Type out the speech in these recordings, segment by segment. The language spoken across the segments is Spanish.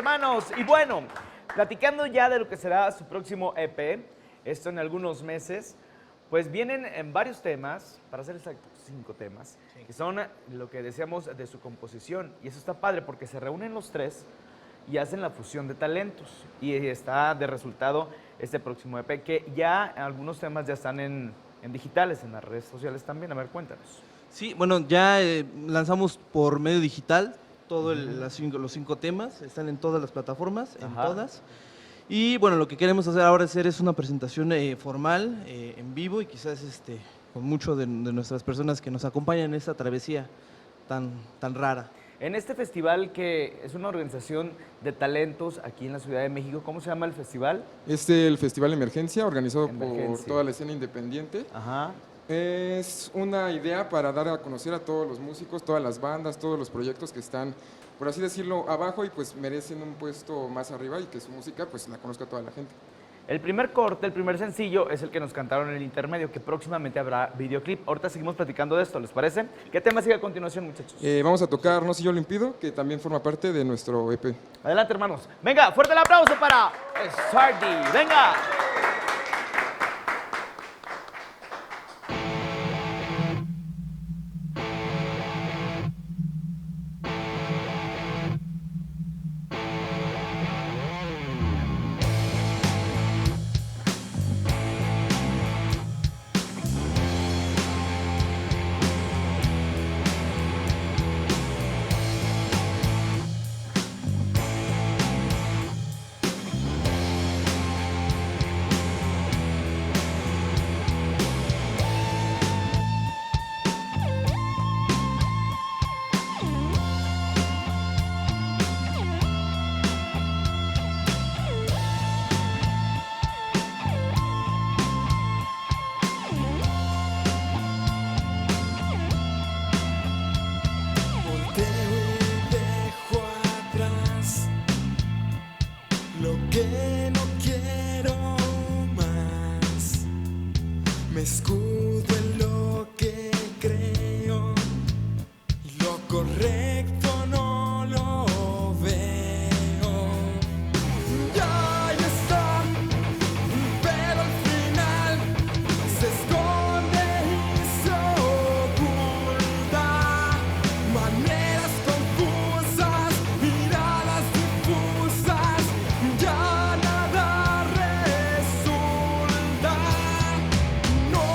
hermanos. Y bueno, platicando ya de lo que será su próximo EP, esto en algunos meses, pues vienen en varios temas, para ser exactos, 5 temas, que son lo que decíamos de su composición. Y eso está padre porque se reúnen los tres y hacen la fusión de talentos. Y está de resultado este próximo EP, que ya algunos temas ya están en digitales, en las redes sociales también. A ver, cuéntanos. Sí, bueno, ya lanzamos por medio digital los 5 temas, están en todas las plataformas, en todas. Y bueno, lo que queremos hacer ahora es una presentación formal, en vivo y quizás con mucho de nuestras personas que nos acompañan en esta travesía tan rara. En este festival, que es una organización de talentos aquí en la Ciudad de México, ¿cómo se llama el festival? El Festival Emergencia, organizado por Emergencia. toda la escena independiente. Ajá. Es una idea para dar a conocer a todos los músicos, todas las bandas, todos los proyectos que están, por así decirlo, abajo y pues merecen un puesto más arriba y que su música pues la conozca toda la gente. El primer corte, el primer sencillo es el que nos cantaron en el intermedio, que próximamente habrá videoclip. Ahorita seguimos platicando de esto, ¿les parece? ¿Qué tema sigue a continuación, muchachos? Vamos a tocar No Si Yo Lo Impido, que también forma parte de nuestro EP. Adelante, hermanos. Venga, fuerte el aplauso para Sardi. Venga. Que no quiero más, me escudo en lo que creo y lo correcto no lo veo. Ya está, pero al final se esconde y se oculta, maneras confusas, miradas difusas. Ya nada resulta, no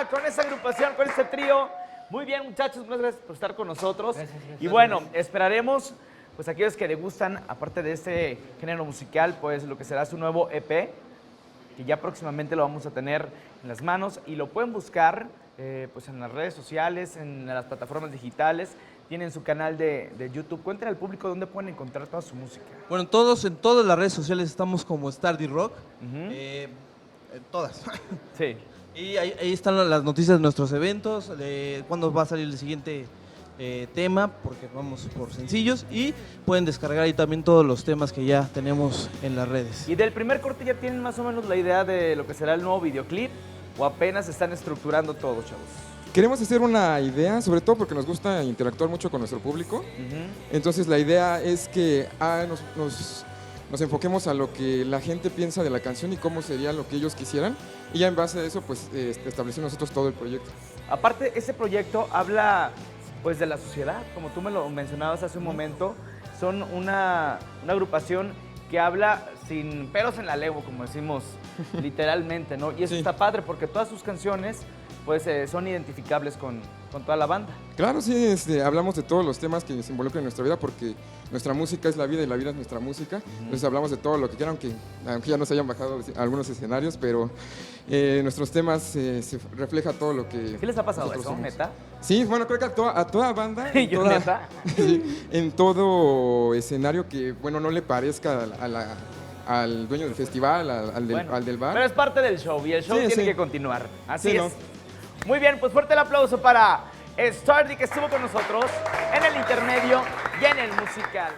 con esa agrupación, con este trío. Muy bien, muchachos, muchas gracias por estar con nosotros. Y bueno, esperaremos, pues aquellos que le gustan, aparte de este género musical, pues lo que será su nuevo EP, que ya próximamente lo vamos a tener en las manos y lo pueden buscar pues en las redes sociales, en las plataformas digitales. Tienen su canal de YouTube. Cuéntenle al público dónde pueden encontrar toda su música. Bueno, en todas las redes sociales estamos como Stardy Rock. En todas. Sí. Y ahí están las noticias de nuestros eventos, de cuándo va a salir el siguiente tema, porque vamos por sencillos. Y pueden descargar ahí también todos los temas que ya tenemos en las redes. ¿Y del primer corte ya tienen más o menos la idea de lo que será el nuevo videoclip? ¿O apenas están estructurando todo, chavos? Queremos hacer una idea, sobre todo porque nos gusta interactuar mucho con nuestro público. Entonces la idea es que nos enfoquemos a lo que la gente piensa de la canción y cómo sería lo que ellos quisieran. Y ya en base a eso, pues establecer nosotros todo el proyecto. Aparte, ese proyecto habla pues de la sociedad, como tú me lo mencionabas hace un momento. Son una agrupación que habla sin pelos en la lengua, como decimos literalmente, ¿no? Y eso Sí. está padre porque todas sus canciones pues son identificables con toda la banda. Claro, sí, hablamos de todos los temas que se involucran en nuestra vida porque nuestra música es la vida y la vida es nuestra música. Entonces hablamos de todo lo que quieran, aunque ya nos hayan bajado algunos escenarios, pero nuestros temas se refleja todo lo que... ¿Qué les ha pasado nosotros eso, somos. neta? Sí, bueno, creo que a toda banda, ¿Y yo, neta? sí, en todo escenario que, bueno, no le parezca al dueño del festival, Bueno, al del bar. Pero es parte del show y el show Sí, tiene sí. que continuar. Así Sí, es. ¿no? Muy bien, pues fuerte el aplauso para Stardy que estuvo con nosotros en el intermedio y en el musical.